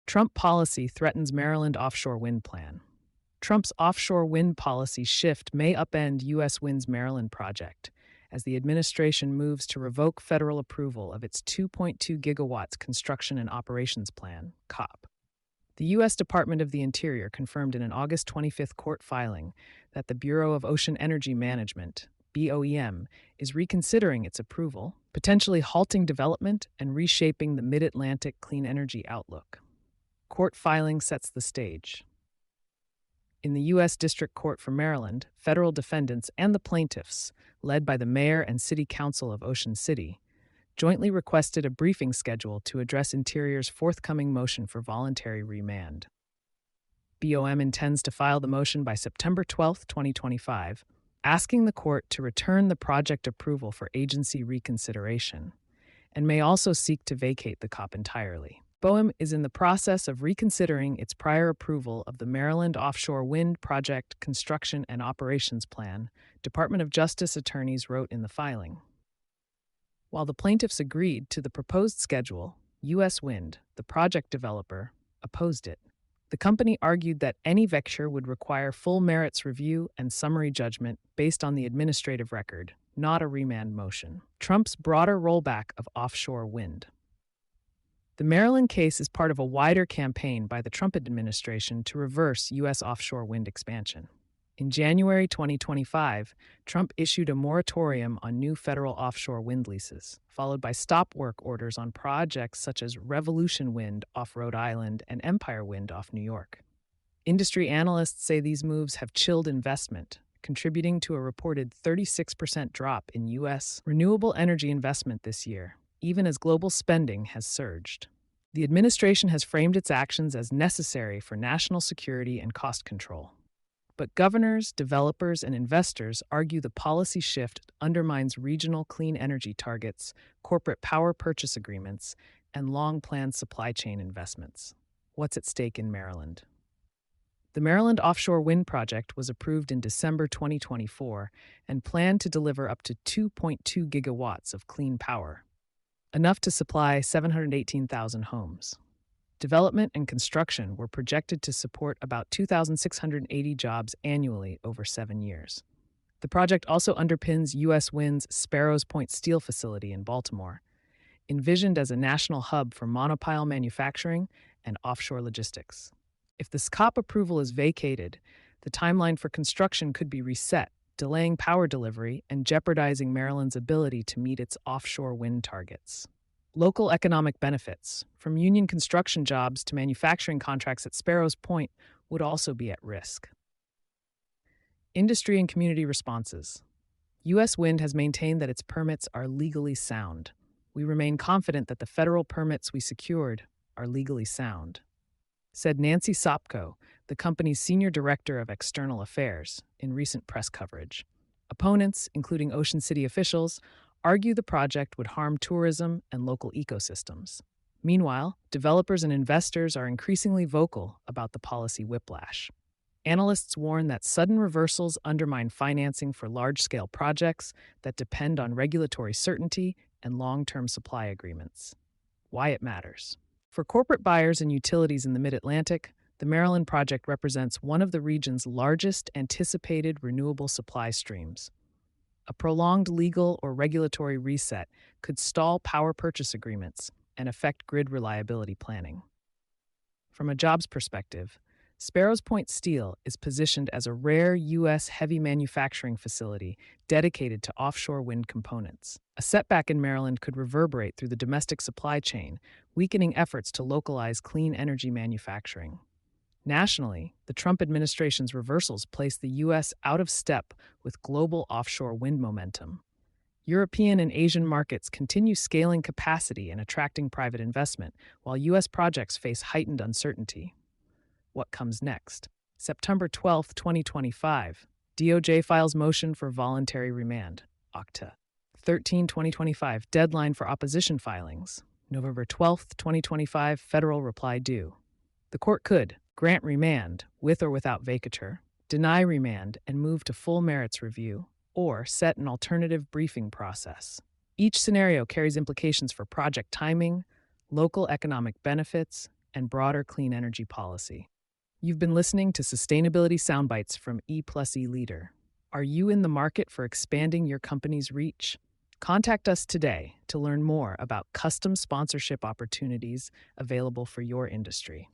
Trump policy threatens Maryland offshore wind plan. Trump's offshore wind policy shift may upend U.S. Wind's Maryland project as the administration moves to revoke federal approval of its 2.2 gigawatts construction and operations plan, COP. The U.S. Department of the Interior confirmed in an August 25th court filing that the Bureau of Ocean Energy Management, BOEM, is reconsidering its approval, potentially halting development and reshaping the mid-Atlantic clean energy outlook. Court filing sets the stage. In the U.S. District Court for Maryland, federal defendants and the plaintiffs, led by the mayor and city council of Ocean City, jointly requested a briefing schedule to address Interior's forthcoming motion for voluntary remand. BOM intends to file the motion by September 12, 2025, asking the court to return the project approval for agency reconsideration, and may also seek to vacate the COP entirely. BOEM is in the process of reconsidering its prior approval of the Maryland Offshore Wind Project Construction and Operations Plan, Department of Justice attorneys wrote in the filing. While the plaintiffs agreed to the proposed schedule, U.S. Wind, the project developer, opposed it. The company argued that any venture would require full merits review and summary judgment based on the administrative record, not a remand motion. Trump's broader rollback of offshore wind. The Maryland case is part of a wider campaign by the Trump administration to reverse U.S. offshore wind expansion. In January 2025, Trump issued a moratorium on new federal offshore wind leases, followed by stop work orders on projects such as Revolution Wind off Rhode Island and Empire Wind off New York. Industry analysts say these moves have chilled investment, contributing to a reported 36% drop in U.S. renewable energy investment this year, even as global spending has surged. The administration has framed its actions as necessary for national security and cost control. But governors, developers, and investors argue the policy shift undermines regional clean energy targets, corporate power purchase agreements, and long-planned supply chain investments. What's at stake in Maryland? The Maryland offshore wind project was approved in December 2024 and planned to deliver up to 2.2 gigawatts of clean power, enough to supply 718,000 homes. Development and construction were projected to support about 2,680 jobs annually over 7 years. The project also underpins U.S. Wind's Sparrows Point steel facility in Baltimore, envisioned as a national hub for monopile manufacturing and offshore logistics. If the COP approval is vacated, the timeline for construction could be reset, delaying power delivery and jeopardizing Maryland's ability to meet its offshore wind targets. Local economic benefits, from union construction jobs to manufacturing contracts at Sparrows Point, would also be at risk. Industry and community responses. U.S. Wind has maintained that its permits are legally sound. We remain confident that the federal permits we secured are legally sound, said Nancy Sopko, the company's senior director of external affairs, in recent press coverage. Opponents, including Ocean City officials, argue the project would harm tourism and local ecosystems. Meanwhile, developers and investors are increasingly vocal about the policy whiplash. Analysts warn that sudden reversals undermine financing for large-scale projects that depend on regulatory certainty and long-term supply agreements. Why it matters. For corporate buyers and utilities in the Mid-Atlantic, the Maryland project represents one of the region's largest anticipated renewable supply streams. A prolonged legal or regulatory reset could stall power purchase agreements and affect grid reliability planning. From a jobs perspective, Sparrows Point Steel is positioned as a rare U.S. heavy manufacturing facility dedicated to offshore wind components. A setback in Maryland could reverberate through the domestic supply chain, weakening efforts to localize clean energy manufacturing. Nationally, the Trump administration's reversals place the U.S. out of step with global offshore wind momentum. European and Asian markets continue scaling capacity and attracting private investment, while U.S. projects face heightened uncertainty. What comes next? September 12, 2025, DOJ files motion for voluntary remand, Octa. 13, 2025, deadline for opposition filings. November 12, 2025, federal reply due. The court could grant remand, with or without vacatur, deny remand and move to full merits review, or set an alternative briefing process. Each scenario carries implications for project timing, local economic benefits, and broader clean energy policy. You've been listening to Sustainability Soundbites from E plus E Leader. Are you in the market for expanding your company's reach? Contact us today to learn more about custom sponsorship opportunities available for your industry.